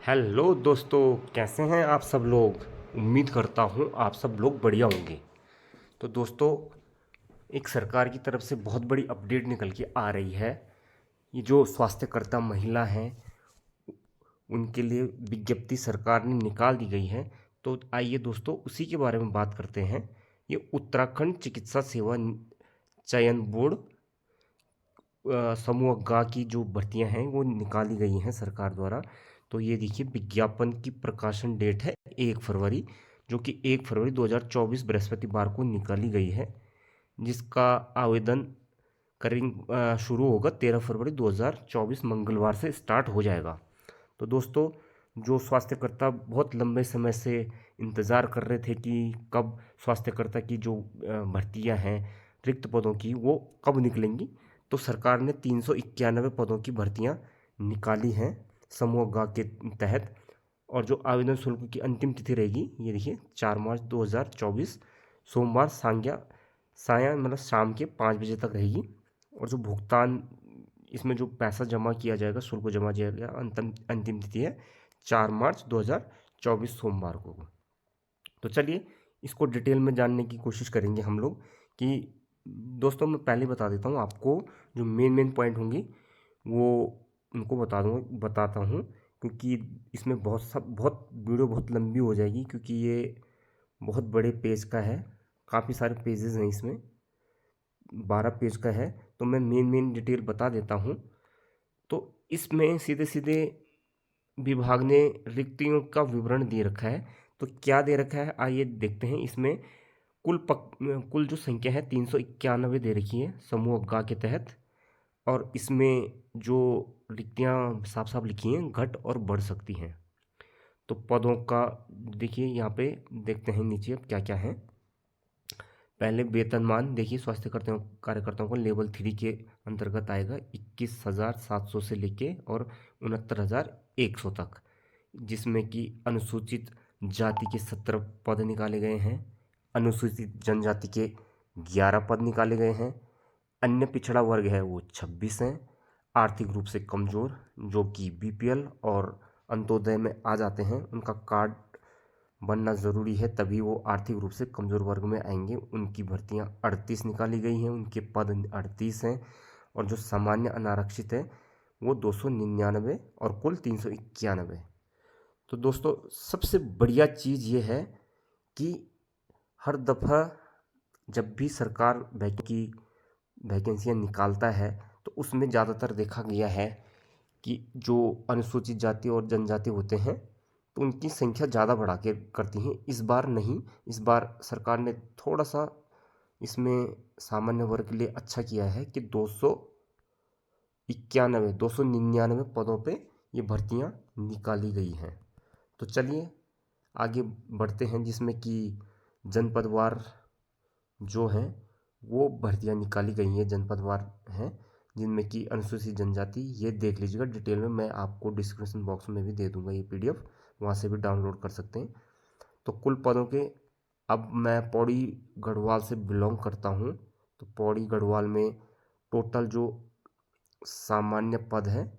Hello दोस्तों, कैसे हैं आप सब लोग। उम्मीद करता हूं आप सब लोग बढ़िया होंगे। तो दोस्तों, एक सरकार की तरफ से बहुत बड़ी अपडेट निकल के आ रही है। ये जो स्वास्थ्यकर्ता महिला हैं उनके लिए विज्ञप्ति सरकार ने निकाल दी गई है। तो आइए दोस्तों उसी के बारे में बात करते हैं। ये उत्तराखंड चिकित्सा सेवा चयन बोर्ड समूह ग की जो भर्तियां हैं वो निकाली गई हैं सरकार द्वारा। तो ये देखिए, विज्ञापन की प्रकाशन डेट है 1 फरवरी, जो कि 1 फरवरी 2024 बृहस्पतिवार को निकाली गई है। जिसका आवेदन शुरू होगा 13 फरवरी 2024 मंगलवार से स्टार्ट हो जाएगा। तो दोस्तों, जो स्वास्थ्यकर्ता बहुत लंबे समय से इंतज़ार कर रहे थे कि कब स्वास्थ्यकर्ता की जो भर्तियां हैं रिक्त पदों की वो कब निकलेंगी, तो सरकार ने 391 पदों की भर्तियां निकाली हैं समूह ग के तहत। और जो आवेदन शुल्क की अंतिम तिथि रहेगी, ये देखिए 4 मार्च 2024 सोमवार सायं मतलब शाम के 5 बजे तक रहेगी। और जो भुगतान, इसमें जो पैसा जमा किया जाएगा, शुल्क जमा किया जाएगा, अंतिम अंतिम तिथि है 4 मार्च 2024 सोमवार को। तो चलिए इसको डिटेल में जानने की कोशिश करेंगे हम लोग कि दोस्तों, मैं पहले बता देता हूँ आपको जो मेन मेन पॉइंट होंगी वो उनको बताता हूँ। क्योंकि इसमें बहुत वीडियो बहुत लंबी हो जाएगी, क्योंकि ये बहुत बड़े पेज का है। काफ़ी सारे पेजेस हैं इसमें, 12 पेज का है। तो मैं मेन मेन डिटेल बता देता हूँ। तो इसमें सीधे सीधे विभाग ने रिक्तियों का विवरण दे रखा है। तो क्या दे रखा है आइए देखते हैं। इसमें कुल जो संख्या है 391 दे रखी है समूह ग के तहत। और इसमें जो रिक्तियां साफ साफ लिखी हैं घट और बढ़ सकती हैं। तो पदों का देखिए, यहाँ पे देखते हैं नीचे अब क्या क्या है। पहले वेतनमान देखिए, स्वास्थ्य कार्यकर्ताओं को लेवल 3 के अंतर्गत आएगा 21,700 से लेके और 69,100 तक। जिसमें कि अनुसूचित जाति के 17 पद निकाले गए हैं, अनुसूचित जनजाति के 11 पद निकाले गए हैं, अन्य पिछड़ा वर्ग है वो 26 हैं, आर्थिक रूप से कमज़ोर जो कि बीपीएल और अंत्योदय में आ जाते हैं, उनका कार्ड बनना ज़रूरी है तभी वो आर्थिक रूप से कमज़ोर वर्ग में आएंगे। उनकी भर्तियां 38 निकाली गई हैं, उनके पद 38 हैं। और जो सामान्य अनारक्षित है वो 299 और कुल 391। तो दोस्तों, सबसे बढ़िया चीज़ ये है कि हर दफ़ा जब भी सरकार वैकेंसियाँ निकालता है तो उसमें ज़्यादातर देखा गया है कि जो अनुसूचित जाति और जनजाति होते हैं तो उनकी संख्या ज़्यादा बढ़ा के करती हैं। इस बार नहीं, इस बार सरकार ने थोड़ा सा इसमें सामान्य वर्ग के लिए अच्छा किया है कि 299 पदों पे ये भर्तियां निकाली गई हैं। तो चलिए आगे बढ़ते हैं, जिसमें कि जनपदवार जो हैं वो भर्तियां निकाली गई हैं, जनपदवार हैं। जिनमें कि अनुसूचित जनजाति, ये देख लीजिएगा डिटेल में, मैं आपको डिस्क्रिप्शन बॉक्स में भी दे दूंगा ये पीडीएफ, वहाँ से भी डाउनलोड कर सकते हैं। तो कुल पदों के, अब मैं पौड़ी गढ़वाल से बिलोंग करता हूँ। तो पौड़ी गढ़वाल में टोटल जो सामान्य पद हैं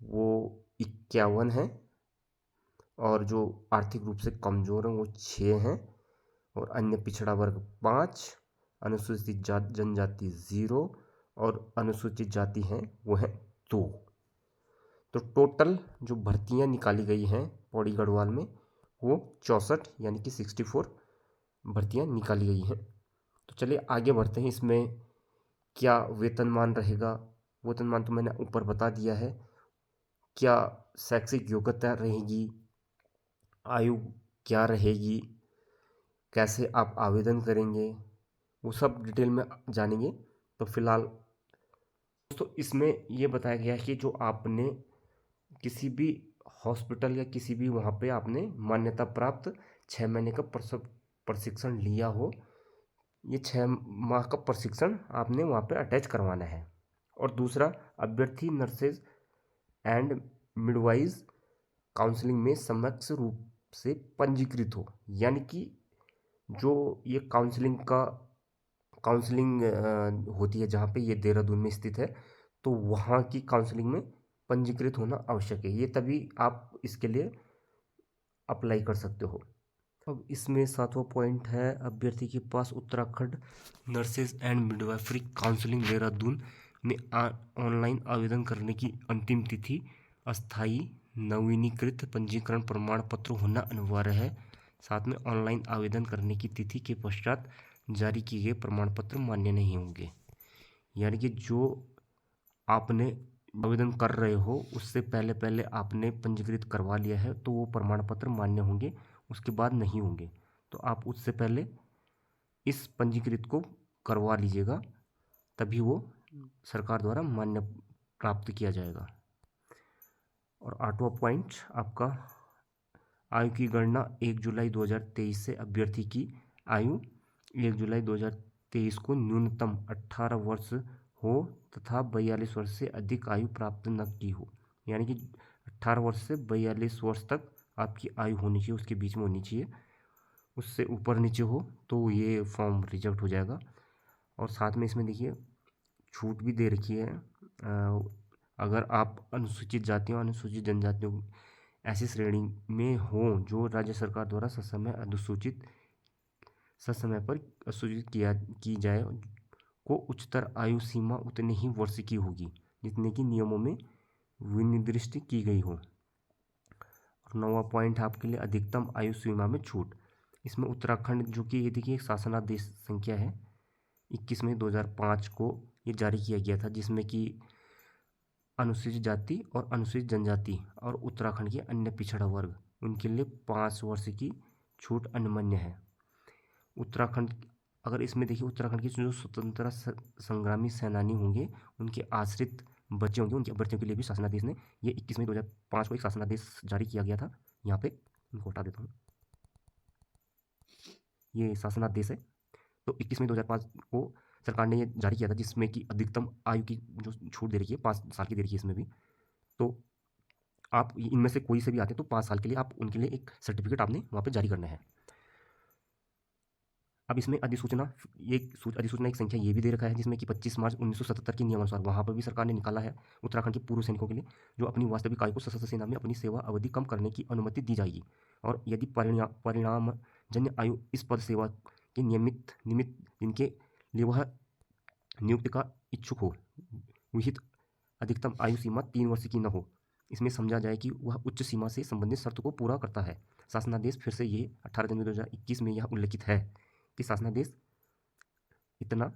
वो 51 हैं। और जो आर्थिक रूप से कमज़ोर हैं वो 6 हैं। और अन्य पिछड़ा वर्ग 5, अनुसूचित जनजाति 0 और अनुसूचित जाति हैं वो है 2। तो टोटल जो भर्तियां निकाली गई हैं पौड़ी गढ़वाल में वो 64 यानी कि 64 भर्तियां निकाली गई हैं। तो चलिए आगे बढ़ते हैं। इसमें क्या वेतनमान रहेगा, वेतनमान तो मैंने ऊपर बता दिया है। क्या शैक्षिक योग्यता रहेगी, आयु क्या रहेगी, कैसे आप आवेदन करेंगे, वो सब डिटेल में जानेंगे। तो फिलहाल दोस्तों, इसमें ये बताया गया है कि जो आपने किसी भी हॉस्पिटल या किसी भी वहाँ पे आपने मान्यता प्राप्त 6 महीने का प्रशिक्षण लिया हो, ये 6 माह का प्रशिक्षण आपने वहाँ पे अटैच करवाना है। और दूसरा, अभ्यर्थी नर्सेज एंड मिडवाइज काउंसलिंग में समक्ष रूप से पंजीकृत हो। यानी कि जो ये काउंसलिंग होती है जहाँ पे ये देहरादून में स्थित है, तो वहाँ की काउंसलिंग में पंजीकृत होना आवश्यक है। ये तभी आप इसके लिए अप्लाई कर सकते हो। अब इसमें 7वां पॉइंट है, अभ्यर्थी के पास Uttarakhand nurses and midwifery counselling Dehradun में ऑनलाइन आवेदन करने की अंतिम तिथि अस्थायी नवीनीकृत पंजीकरण प्रमाण पत्र होना अनिवार्य है। साथ में ऑनलाइन आवेदन करने की तिथि के पश्चात जारी किए गए प्रमाण पत्र मान्य नहीं होंगे। यानी कि जो आपने आवेदन कर रहे हो उससे पहले पहले आपने पंजीकृत करवा लिया है तो वो प्रमाण पत्र मान्य होंगे, उसके बाद नहीं होंगे। तो आप उससे पहले इस पंजीकृत को करवा लीजिएगा, तभी वो सरकार द्वारा मान्य प्राप्त किया जाएगा। और 8वां पॉइंट आपका, आयु की गणना 1 जुलाई 2023 से अभ्यर्थी की आयु 1 जुलाई 2023 को न्यूनतम 18 वर्ष हो तथा 42 वर्ष से अधिक आयु प्राप्त न की हो। यानी कि 18 वर्ष से 42 वर्ष तक आपकी आयु होनी चाहिए, उसके बीच में होनी चाहिए। उससे ऊपर नीचे हो तो ये फॉर्म रिजेक्ट हो जाएगा। और साथ में इसमें देखिए छूट भी दे रखी है, अगर आप अनुसूचित जातियों अनुसूचित जनजातियों ऐसी श्रेणी में हो जो राज्य सरकार द्वारा ससमय पर सूचित की जाए को उच्चतर आयु सीमा उतने ही वर्ष की होगी जितने की नियमों में विनिर्दिष्ट की गई हो। 9वां पॉइंट है आपके लिए, अधिकतम आयु सीमा में छूट। इसमें उत्तराखंड, जो कि ये देखिए एक शासनादेश संख्या है 21 मई 2005 को ये जारी किया गया था, जिसमें कि अनुसूचित जाति और अनुसूचित जनजाति और उत्तराखंड के अन्य पिछड़ा वर्ग उनके लिए 5 वर्ष की छूट अनमन्य है। उत्तराखंड, अगर इसमें देखिए उत्तराखंड के जो स्वतंत्रता संग्रामी सेनानी होंगे उनके आश्रित बच्चे होंगे, उनके अभ्यर्थियों के लिए भी शासनादेश ने ये 21 मई 2005 को एक शासनादेश जारी किया गया था। यहाँ पे इनको हटा देता हूँ, ये शासनादेश है। तो 21 मई 2005 को सरकार ने ये जारी किया था, जिसमें कि अधिकतम आयु की जो छूट दे रखी है 5 साल की दे रखी है इसमें भी। तो आप इनमें से कोई से भी आते हैं तो 5 साल के लिए आप उनके लिए एक सर्टिफिकेट आपने वहाँ पे जारी करना है। अब इसमें अधिसूचना एक संख्या ये भी दे रखा है, जिसमें कि 25 मार्च 1977 के नियमानुसार वहाँ पर भी सरकार ने निकाला है उत्तराखंड के पूर्व सैनिकों के लिए जो अपनी वास्तविक आयु को सशस्त्र सेना में अपनी सेवा अवधि कम करने की अनुमति दी जाएगी। और यदि परिणामजन्य आयु इस पद सेवा के निमित्त जिनके लिए वह नियुक्ति का इच्छुक हो, विहित अधिकतम आयु सीमा 3 वर्ष की न हो, इसमें समझा जाए कि वह उच्च सीमा से संबंधित शर्त को पूरा करता है। शासनादेश फिर से ये 18 जनवरी 2021 में यह उल्लेखित है कि शासनादेश इतना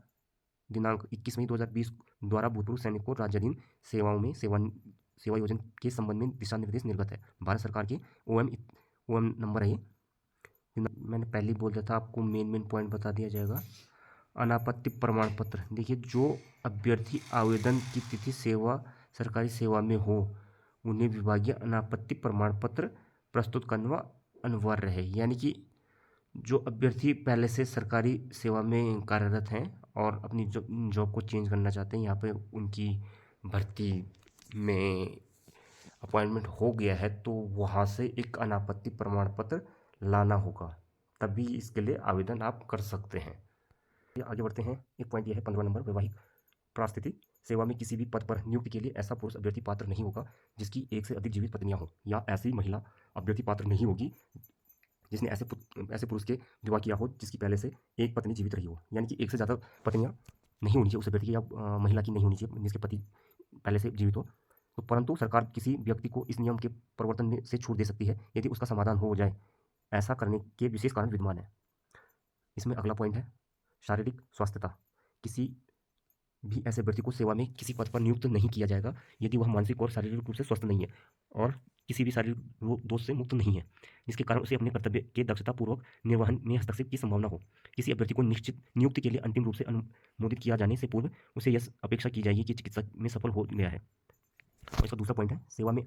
दिनांक 21 मई 2020 द्वारा भूतपूर्व सैनिकों राज्याधीन सेवाओं में सेवा योजना के संबंध में दिशा निर्देश निर्गत है। भारत सरकार के ओएम नंबर है ये, मैंने पहले ही बोल दिया था आपको, मेन पॉइंट बता दिया जाएगा। अनापत्ति प्रमाण पत्र, देखिए जो अभ्यर्थी आवेदन की तिथि सरकारी सेवा में हो उन्हें विभागीय अनापत्ति प्रमाण पत्र प्रस्तुत करना अनिवार्य है। यानी कि जो अभ्यर्थी पहले से सरकारी सेवा में कार्यरत हैं और अपनी जॉब को चेंज करना चाहते हैं, यहाँ पे उनकी भर्ती में अपॉइंटमेंट हो गया है, तो वहाँ से एक अनापत्ति प्रमाण पत्र लाना होगा, तभी इसके लिए आवेदन आप कर सकते हैं। आगे बढ़ते हैं, एक पॉइंट यह है 15वां नंबर, वैवाहिक परिस्थिति। सेवा में किसी भी पद पर नियुक्ति के लिए ऐसा पुरुष अभ्यर्थी पात्र नहीं होगा जिसकी एक से अधिक जीवित पत्नियां हो, या ऐसी महिला अभ्यर्थी पात्र नहीं होगी जिसने ऐसे पुरुष के विवाह किया हो जिसकी पहले से एक पत्नी जीवित रही हो। यानी कि एक से ज़्यादा पत्नियां नहीं होनी चाहिए उस अभ्यर्थी की, या महिला की नहीं होनी चाहिए जिसके पति पहले से जीवित हो। तो परंतु सरकार किसी व्यक्ति को इस नियम के प्रवर्तन से छूट दे सकती है यदि उसका समाधान हो जाए, ऐसा करने के विशेष कारण विद्यमान है। इसमें अगला पॉइंट है शारीरिक स्वास्थ्यता। किसी भी ऐसे व्यक्ति को सेवा में किसी पद पर नियुक्त नहीं किया जाएगा यदि वह मानसिक और शारीरिक रूप से स्वस्थ नहीं है और किसी भी शारीरिक दोष से मुक्त नहीं है, जिसके कारण उसे अपने कर्तव्य के दक्षतापूर्वक निर्वहन में हस्तक्षेप की संभावना हो। किसी अभ्यर्थी को निश्चित नियुक्ति के लिए अंतिम रूप से अनुमोदित किया जाने से पूर्व उसे यह अपेक्षा की जाएगी कि चिकित्सा में सफल हो गया है। और इसका दूसरा पॉइंट है सेवा में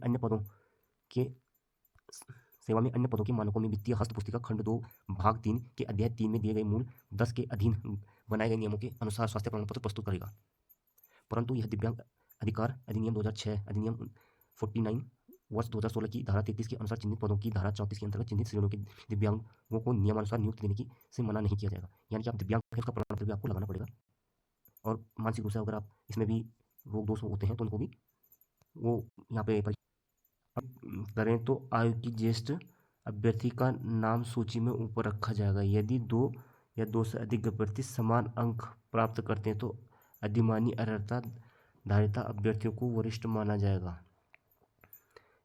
अन्य पदों के मानकों में वित्तीय हस्त पुस्तिका खंड 2 भाग 3 के अध्याय 3 में दिए गए मूल 10 के अधीन बनाए गए नियमों के अनुसार स्वास्थ्य प्रमाण पत्र प्रस्तुत करेगा। परंतु यह दिव्यांग अधिकार अधिनियम 2006 अधिनियम 49 वर्ष 2016 की धारा 33 के अनुसार चिन्हित पदों की धारा 34 के अंतर्गत चिन्हित श्रेणियों के दिव्यांगों को नियमानुसार नियुक्ति देने की से मना नहीं किया जाएगा। यानी कि आप दिव्यांग हैं उसका प्रमाण पत्र भी आपको लगाना पड़ेगा। और मानसिक रूप से अगर आप इसमें भी रोग दोष होते हैं तो उनको भी वो यहाँ पे करें तो आयोग की ज्येष्ठ अभ्यर्थी का नाम सूची में ऊपर रखा जाएगा। यदि दो या दो से अधिक अभ्यर्थी समान अंक प्राप्त करते हैं तो अधिमानी अर्हता धारिता अभ्यर्थियों को वरिष्ठ माना जाएगा।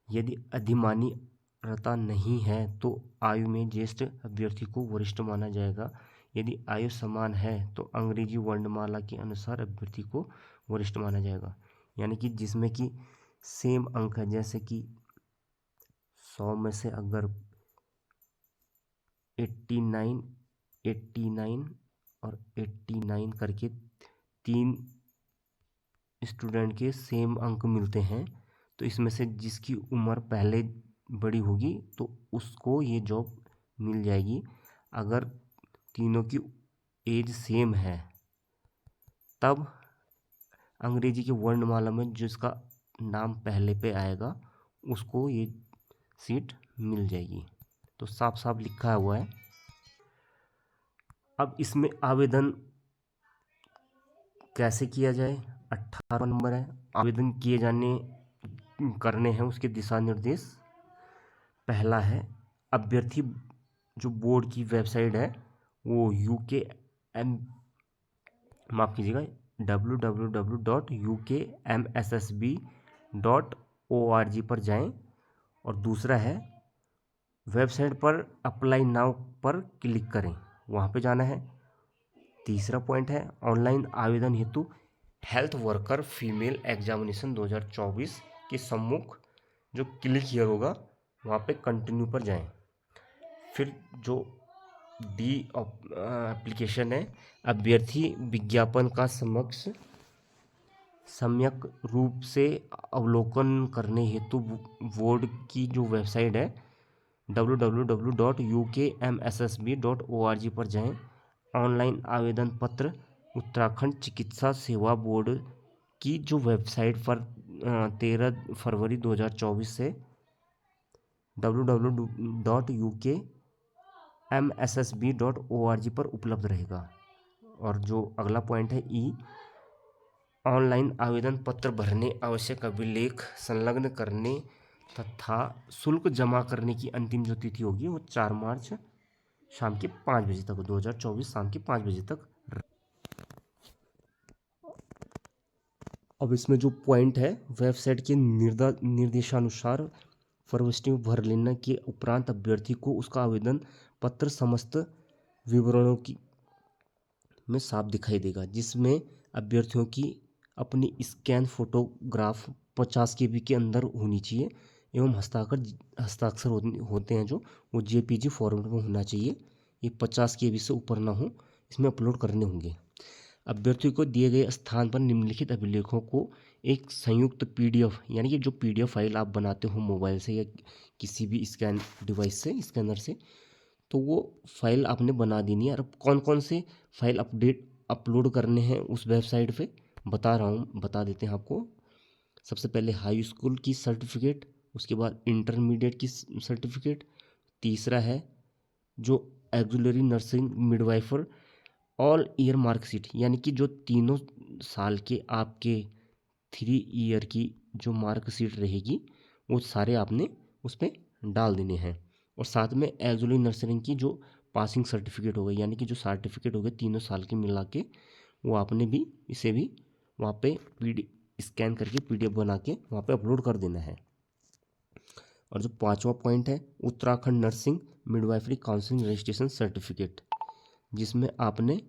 यदि अधिमानी अर्हता नहीं है तो आयु में ज्येष्ठ अभ्यर्थी को वरिष्ठ माना जाएगा। यदि आयु समान है तो अंग्रेजी वर्णमाला के अनुसार अभ्यर्थी को वरिष्ठ माना जाएगा। यानी कि जिसमें कि सेम अंक है, जैसे कि 100 में से अगर 89, 89 और 89 करके 3 स्टूडेंट के सेम अंक मिलते हैं, तो इसमें से जिसकी उम्र पहले बड़ी होगी तो उसको ये जॉब मिल जाएगी। अगर तीनों की एज सेम है तब अंग्रेजी के वर्णमाला में जिसका नाम पहले पे आएगा उसको ये सीट मिल जाएगी। तो साफ साफ लिखा हुआ है। अब इसमें आवेदन कैसे किया जाए, 18 नंबर है। आवेदन किए जाने करने हैं उसके दिशा निर्देश। पहला है, अभ्यर्थी जो बोर्ड की वेबसाइट है वो UKM माफ़ कीजिएगा www.ukmssb.org पर जाएं। और दूसरा है, वेबसाइट पर अप्लाई नाउ पर क्लिक करें, वहाँ पे जाना है। तीसरा पॉइंट है, ऑनलाइन आवेदन हेतु हेल्थ वर्कर फीमेल एग्जामिनेशन 2024 के सम्मुख जो क्लिक हियर होगा वहाँ पे कंटिन्यू पर जाएं। फिर जो डी एप्लीकेशन है, अभ्यर्थी विज्ञापन का सम्यक रूप से अवलोकन करने हेतु बोर्ड की जो वेबसाइट है www.ukmssb.org पर जाएं। ऑनलाइन आवेदन पत्र उत्तराखंड चिकित्सा सेवा बोर्ड की जो वेबसाइट पर 13 फरवरी 2024 से www.ukmssb.org पर उपलब्ध रहेगा। और जो अगला पॉइंट है ई, ऑनलाइन आवेदन पत्र भरने, आवश्यक अभिलेख संलग्न करने तथा शुल्क जमा करने की अंतिम जो तिथि होगी वो 4 मार्च शाम के 5 बजे तक, 2024 शाम के 5 बजे तक। अब इसमें जो पॉइंट है, वेबसाइट के निर्देशानुसार प्रविष्टि भर लेने के उपरांत अभ्यर्थी को उसका आवेदन पत्र समस्त विवरणों की में साफ दिखाई देगा, जिसमें अभ्यर्थियों की अपनी स्कैन फोटोग्राफ 50 KB के अंदर होनी चाहिए एवं हस्ताक्षर होते हैं जो वो JPG फॉर्मेट में होना चाहिए। ये 50 KB से ऊपर ना हो, इसमें अपलोड करने होंगे। अभ्यर्थियों को दिए गए स्थान पर निम्नलिखित अभिलेखों को एक संयुक्त PDF, यानी कि जो PDF फाइल आप बनाते हो मोबाइल से या किसी भी स्कैन डिवाइस से, स्कैनर से, तो वो फाइल आपने बना देनी है। और कौन कौन से फाइल अपलोड करने हैं उस वेबसाइट पे बता रहा हूँ, बता देते हैं आपको। सबसे पहले हाई स्कूल की सर्टिफिकेट, उसके बाद इंटरमीडिएट की सर्टिफिकेट। तीसरा है जो auxiliary nursing midwifery all year marksheet, यानी कि जो 3 साल के आपके 3 ईयर की जो मार्कशीट रहेगी वो सारे आपने उस पर डाल देने हैं। और साथ में एक्जुलरी नर्सिंग की जो पासिंग सर्टिफिकेट हो गई, यानी कि जो सर्टिफिकेट हो गए 3 साल के मिला के, वो आपने भी इसे भी वहाँ पे स्कैन करके PDF बना के वहाँ पे अपलोड कर देना है। और जो 5वां पॉइंट है, Uttarakhand nursing midwifery counselling registration certificate, जिसमें आपने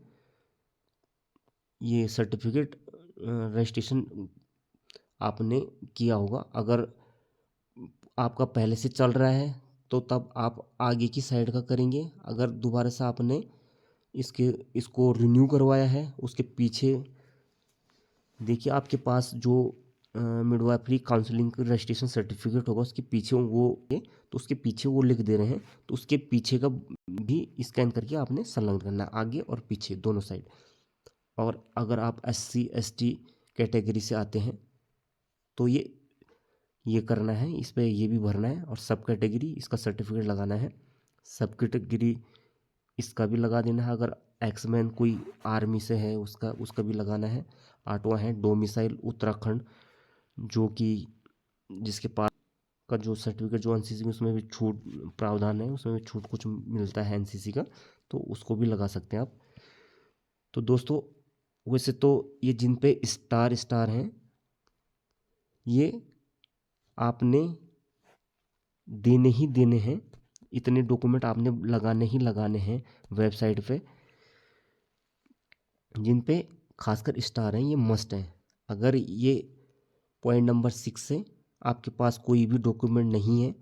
ये सर्टिफिकेट रजिस्ट्रेशन आपने किया होगा। अगर आपका पहले से चल रहा है तो तब आप आगे की साइड का करेंगे। अगर दोबारा से आपने इसको रिन्यू करवाया है, उसके पीछे देखिए आपके पास जो मिडवाइफरी काउंसलिंग रजिस्ट्रेशन सर्टिफिकेट होगा उसके पीछे वो, तो उसके पीछे वो लिख दे रहे हैं, तो उसके पीछे का भी स्कैन करके आपने संलग्न करना है, आगे और पीछे दोनों साइड। और अगर आप SC ST कैटेगरी से आते हैं तो ये करना है, इस पर ये भी भरना है। और सब कैटेगरी इसका सर्टिफिकेट लगाना है, सब कैटेगरी इसका भी लगा देना है। अगर एक्समैन कोई आर्मी से है उसका भी लगाना है। 8वां है डोमिसाइल उत्तराखंड, जो कि जिसके पास का जो सर्टिफिकेट जो एनसीसी में, उसमें भी छूट प्रावधान है, उसमें भी छूट कुछ मिलता है एनसीसी का, तो उसको भी लगा सकते हैं आप। तो दोस्तों वैसे तो ये जिन पे स्टार स्टार हैं, ये आपने देने ही देने हैं, इतने डॉक्यूमेंट आपने लगाने ही लगाने हैं वेबसाइट पे। जिन पे खासकर स्टार हैं ये मस्ट है। अगर ये पॉइंट नंबर 6 से आपके पास कोई भी डॉक्यूमेंट नहीं है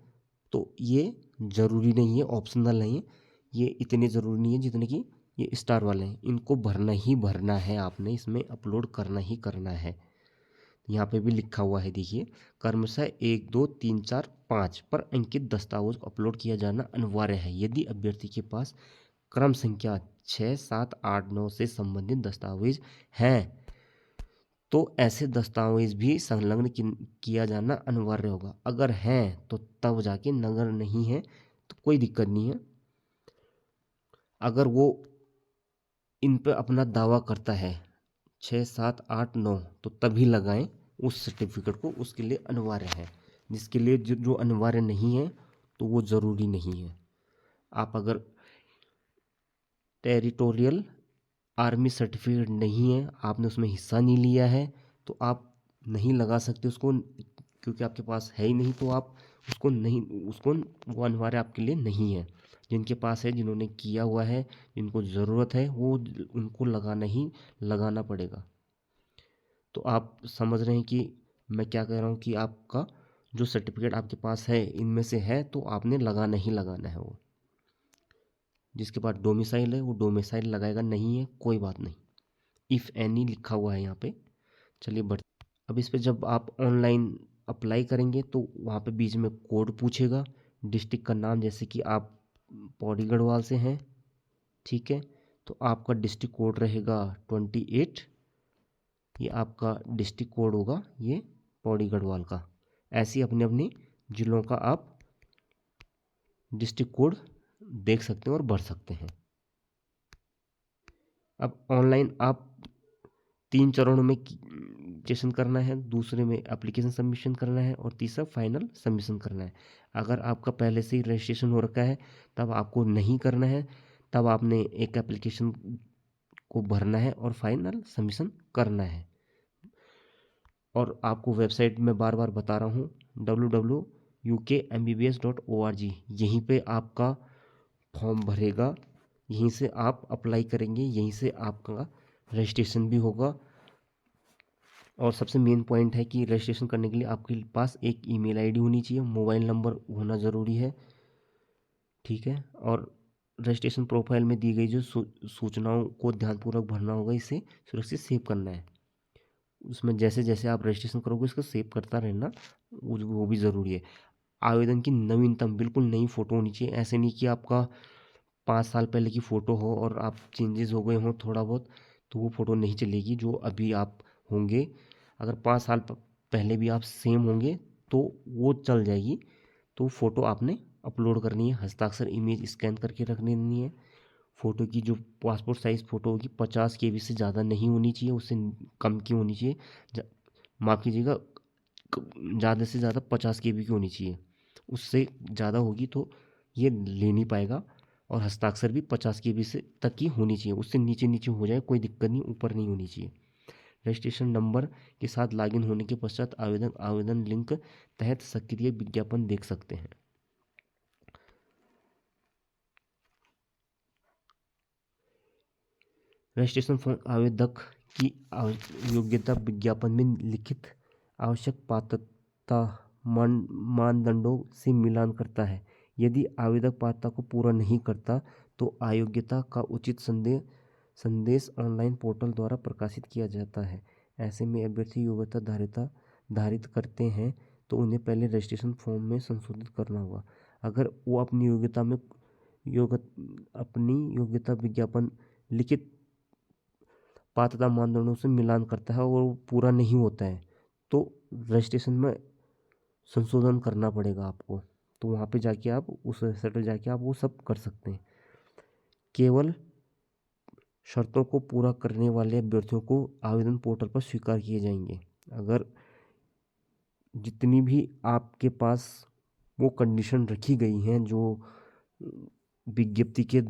तो ये ज़रूरी नहीं है, ऑप्शनल नहीं है, ये इतने ज़रूरी नहीं है जितने कि ये स्टार वाले हैं। इनको भरना ही भरना है, आपने इसमें अपलोड करना ही करना है। यहाँ पे भी लिखा हुआ है, देखिए, क्रमशः 1 2 3 4 5 पर अंकित दस्तावेज अपलोड किया जाना अनिवार्य है। यदि अभ्यर्थी के पास क्रम संख्या 6 7 8 9 से संबंधित दस्तावेज हैं तो ऐसे दस्तावेज भी संलग्न किया जाना अनिवार्य होगा। अगर हैं तो तब जाके, नगर नहीं है तो कोई दिक्कत नहीं है। अगर वो इन पे अपना दावा करता है 6 7 8 9 तो तभी लगाएं उस सर्टिफिकेट को, उसके लिए अनिवार्य है। जिसके लिए जो अनिवार्य नहीं है तो वो ज़रूरी नहीं है। आप अगर टेरिटोरियल आर्मी सर्टिफिकेट नहीं है, आपने उसमें हिस्सा नहीं लिया है, तो आप नहीं लगा सकते उसको, क्योंकि आपके पास है ही नहीं, तो आप उसको नहीं, उसको वो अनिवार्य आपके लिए नहीं है। जिनके पास है, जिन्होंने किया हुआ है, जिनको ज़रूरत है, वो उनको लगाना ही लगाना पड़ेगा। तो आप समझ रहे हैं कि मैं क्या कह रहा हूँ, कि आपका जो सर्टिफिकेट आपके पास है इनमें से है तो आपने लगाना ही लगाना है। वो जिसके पास डोमिसाइल है वो डोमिसाइल लगाएगा, नहीं है कोई बात नहीं, इफ़ एनी लिखा हुआ है यहाँ पे। चलिए बढ़, अब इस पे जब आप ऑनलाइन अप्लाई करेंगे तो वहाँ पे बीच में कोड पूछेगा, डिस्ट्रिक्ट का नाम, जैसे कि आप पौड़ी गढ़वाल से हैं, ठीक है, तो आपका डिस्ट्रिक्ट कोड रहेगा 28। ये आपका डिस्ट्रिक्ट कोड होगा, ये पौड़ी गढ़वाल का। ऐसे ही अपने अपने ज़िलों का आप डिस्ट्रिक्ट कोड देख सकते हैं और भर सकते हैं। अब ऑनलाइन आप 3 चरणों में रजिस्ट्रेशन करना है, दूसरे में एप्लीकेशन सबमिशन करना है और तीसरा फाइनल सबमिशन करना है। अगर आपका पहले से ही रजिस्ट्रेशन हो रखा है तब आपको नहीं करना है, तब आपने एक एप्लीकेशन को भरना है और फाइनल सबमिशन करना है। और आपको वेबसाइट में बार बार बता रहा हूँ, www.ukmbbs.org, यहीं पे आपका फॉर्म भरेगा, यहीं से आप अप्लाई करेंगे, यहीं से आपका रजिस्ट्रेशन भी होगा। और सबसे मेन पॉइंट है कि रजिस्ट्रेशन करने के लिए आपके पास एक ईमेल आईडी होनी चाहिए, मोबाइल नंबर होना ज़रूरी है, ठीक है। और रजिस्ट्रेशन प्रोफाइल में दी गई जो सूचनाओं को ध्यानपूर्वक भरना होगा, इसे सुरक्षित सेव करना है। उसमें जैसे जैसे आप रजिस्ट्रेशन करोगे उसको सेव करता रहना, वो भी ज़रूरी है। आवेदन की नवीनतम बिल्कुल नई फ़ोटो होनी चाहिए। ऐसे नहीं कि आपका 5 साल पहले की फ़ोटो हो और आप चेंजेस हो गए हों थोड़ा बहुत, तो वो फ़ोटो नहीं चलेगी जो अभी आप होंगे। अगर 5 साल पहले भी आप सेम होंगे तो वो चल जाएगी। तो फ़ोटो आपने अपलोड करनी है, हस्ताक्षर इमेज स्कैन करके रखनी नहीं है। फ़ोटो की जो पासपोर्ट साइज़ फ़ोटो होगी 50 KB से ज़्यादा नहीं होनी चाहिए, उससे कम की होनी चाहिए। माफ़ कीजिएगा, ज़्यादा से ज़्यादा 50 KB की होनी चाहिए, उससे ज़्यादा होगी तो ये ले नहीं पाएगा। और हस्ताक्षर भी 50 KB से तक की होनी चाहिए, उससे नीचे नीचे हो जाए कोई दिक्कत नहीं, ऊपर नहीं होनी चाहिए। रजिस्ट्रेशन नंबर के साथ लॉगिन होने के पश्चात आवेदन लिंक तहत सक्रिय विज्ञापन देख सकते हैं। रजिस्ट्रेशन फॉर्म आवेदक की योग्यता विज्ञापन में लिखित आवश्यक पात्रता मानदंडों से मिलान करता है। यदि आवेदक पात्रता को पूरा नहीं करता तो अयोग्यता का उचित संदेश ऑनलाइन पोर्टल द्वारा प्रकाशित किया जाता है। ऐसे में अभ्यर्थी योग्यता धारित करते हैं तो उन्हें पहले रजिस्ट्रेशन फॉर्म में संशोधित करना होगा। अगर वो अपनी योग्यता विज्ञापन लिखित पात्रता मानदंडों से मिलान करता है और वो पूरा नहीं होता है तो रजिस्ट्रेशन में संशोधन करना पड़ेगा आपको। तो वहाँ पे जाके आप उस वेबसाइट पर जाके आप वो सब कर सकते हैं। केवल शर्तों को पूरा करने वाले अभ्यर्थियों को आवेदन पोर्टल पर स्वीकार किए जाएंगे। अगर जितनी भी आपके पास वो कंडीशन रखी गई हैं जो विज्ञप्ति के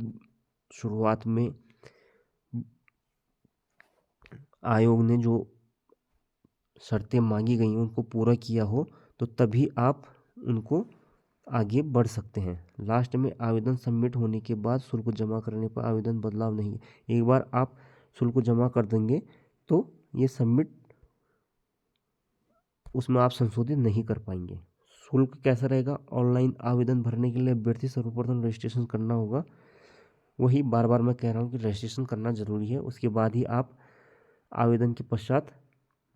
शुरुआत में आयोग ने जो शर्तें मांगी गई हैं उनको पूरा किया हो तो तभी आप उनको आगे बढ़ सकते हैं। लास्ट में आवेदन सबमिट होने के बाद शुल्क जमा करने पर आवेदन बदलाव नहीं। एक बार आप शुल्क जमा कर देंगे तो ये सबमिट उसमें आप संशोधित नहीं कर पाएंगे। शुल्क कैसा रहेगा? ऑनलाइन आवेदन भरने के लिए अभ्यर्थी सर्वप्रथम रजिस्ट्रेशन करना होगा। वही बार बार मैं कह रहा हूँ कि रजिस्ट्रेशन करना ज़रूरी है। उसके बाद ही आप आवेदन के पश्चात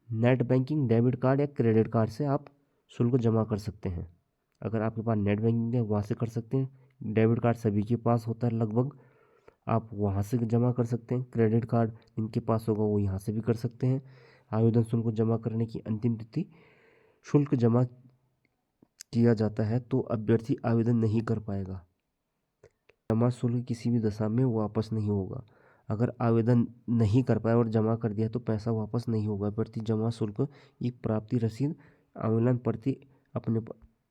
नेट बैंकिंग, डेबिट कार्ड या क्रेडिट कार्ड से आप शुल्क जमा कर सकते हैं। अगर आपके पास नेट बैंकिंग है वहाँ से कर सकते हैं। डेबिट कार्ड सभी के पास होता है लगभग, आप वहाँ से जमा कर सकते हैं। क्रेडिट कार्ड जिनके पास होगा वो यहाँ से भी कर सकते हैं। आवेदन शुल्क जमा करने की अंतिम तिथि शुल्क जमा किया जाता है तो अभ्यर्थी आवेदन नहीं कर पाएगा। जमा शुल्क किसी भी दशा में वापस नहीं होगा। अगर आवेदन नहीं कर पाया और जमा कर दिया तो पैसा वापस नहीं होगा। अभ्यर्थी जमा शुल्क की प्राप्ति रसीद आवेदन प्रति अपने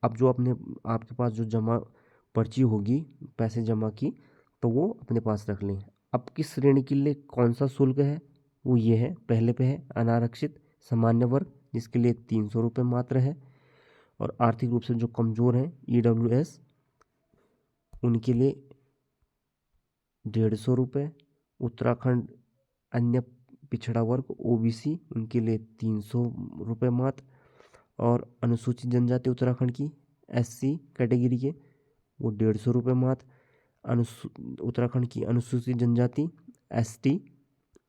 अब जो अपने आपके पास जो जमा पर्ची होगी पैसे जमा की तो वो अपने पास रख लें। अब किस श्रेणी के लिए कौन सा शुल्क है वो ये है। पहले पे है अनारक्षित सामान्य वर्ग जिसके लिए 300 रुपये मात्र है, और आर्थिक रूप से जो कमज़ोर हैं EWS उनके लिए 150 रुपये। उत्तराखंड अन्य पिछड़ा वर्ग OBC उनके लिए 300 रुपये मात्र, और अनुसूचित जनजाति उत्तराखंड की SC कैटेगरी के वो 150 रुपये मात्र। उत्तराखंड की अनुसूचित जनजाति ST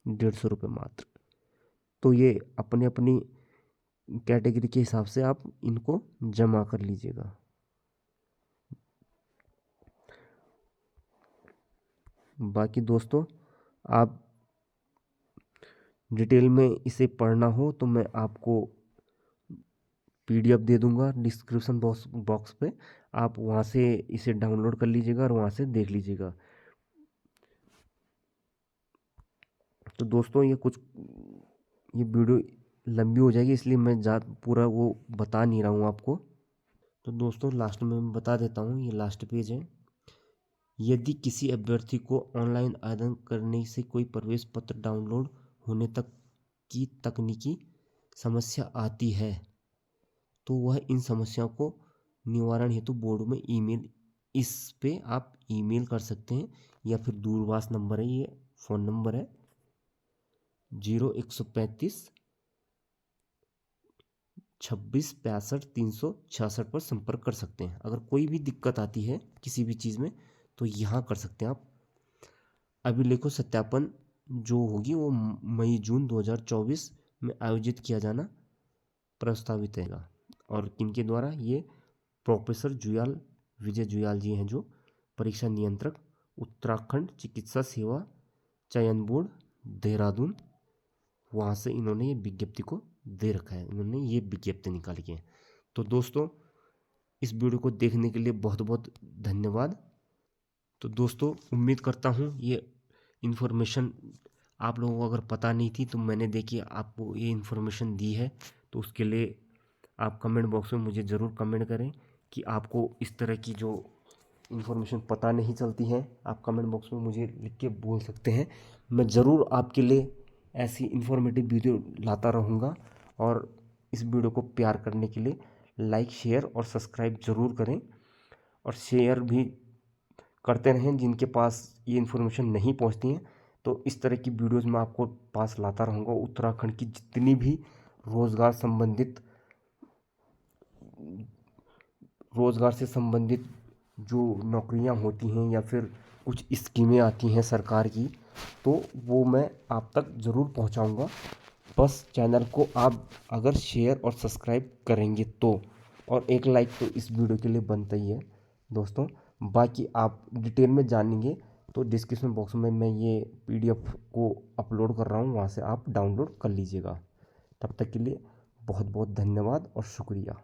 150 रुपये मात्र। तो ये अपने अपनी कैटेगरी के हिसाब से आप इनको जमा कर लीजिएगा। बाकी दोस्तों आप डिटेल में इसे पढ़ना हो तो मैं आपको PDF दे दूंगा डिस्क्रिप्शन बॉक्स पे, आप वहाँ से इसे डाउनलोड कर लीजिएगा और वहाँ से देख लीजिएगा। तो दोस्तों ये वीडियो लंबी हो जाएगी इसलिए मैं पूरा वो बता नहीं रहा हूँ आपको। तो दोस्तों लास्ट में मैं बता देता हूँ, ये लास्ट पेज है। यदि किसी अभ्यर्थी को ऑनलाइन आवेदन करने से कोई प्रवेश पत्र डाउनलोड होने तक की तकनीकी समस्या आती है तो वह इन समस्याओं को निवारण हेतु बोर्ड में ईमेल इस पे आप ईमेल कर सकते हैं, या फिर दूरभाष नंबर है, ये फ़ोन नंबर है 0135 26 65 366 पर संपर्क कर सकते हैं। अगर कोई भी दिक्कत आती है किसी भी चीज़ में तो यहाँ कर सकते हैं आप। अभिलेखों सत्यापन जो होगी वो मई जून 2024 में आयोजित किया जाना प्रस्तावित है। और किनके द्वारा? ये प्रोफेसर जुयाल, विजय जुयाल जी हैं जो परीक्षा नियंत्रक उत्तराखंड चिकित्सा सेवा चयन बोर्ड देहरादून, वहाँ से इन्होंने ये विज्ञप्ति को दे रखा है, इन्होंने ये विज्ञप्ति निकाली है। तो दोस्तों इस वीडियो को देखने के लिए बहुत बहुत धन्यवाद। तो दोस्तों उम्मीद करता हूँ ये इन्फॉर्मेशन आप लोगों को अगर पता नहीं थी तो मैंने देखिए आपको ये इन्फॉर्मेशन दी है, तो उसके लिए आप कमेंट बॉक्स में मुझे ज़रूर कमेंट करें कि आपको इस तरह की जो इन्फॉर्मेशन पता नहीं चलती है। आप कमेंट बॉक्स में मुझे लिख के बोल सकते हैं, मैं ज़रूर आपके लिए ऐसी इन्फॉर्मेटिव वीडियो लाता रहूँगा। और इस वीडियो को प्यार करने के लिए लाइक, शेयर और सब्सक्राइब ज़रूर करें, और शेयर भी करते रहें जिनके पास ये इन्फॉर्मेशन नहीं पहुंचती हैं। तो इस तरह की वीडियोस मैं आपको पास लाता रहूँगा। उत्तराखंड की जितनी भी रोज़गार से संबंधित जो नौकरियां होती हैं या फिर कुछ स्कीमें आती हैं सरकार की, तो वो मैं आप तक ज़रूर पहुंचाऊंगा। बस चैनल को आप अगर शेयर और सब्सक्राइब करेंगे तो, और एक लाइक तो इस वीडियो के लिए बनता ही है दोस्तों। बाकी आप डिटेल में जानेंगे तो डिस्क्रिप्शन बॉक्स में मैं ये PDF को अपलोड कर रहा हूँ, वहाँ से आप डाउनलोड कर लीजिएगा। तब तक के लिए बहुत बहुत धन्यवाद और शुक्रिया।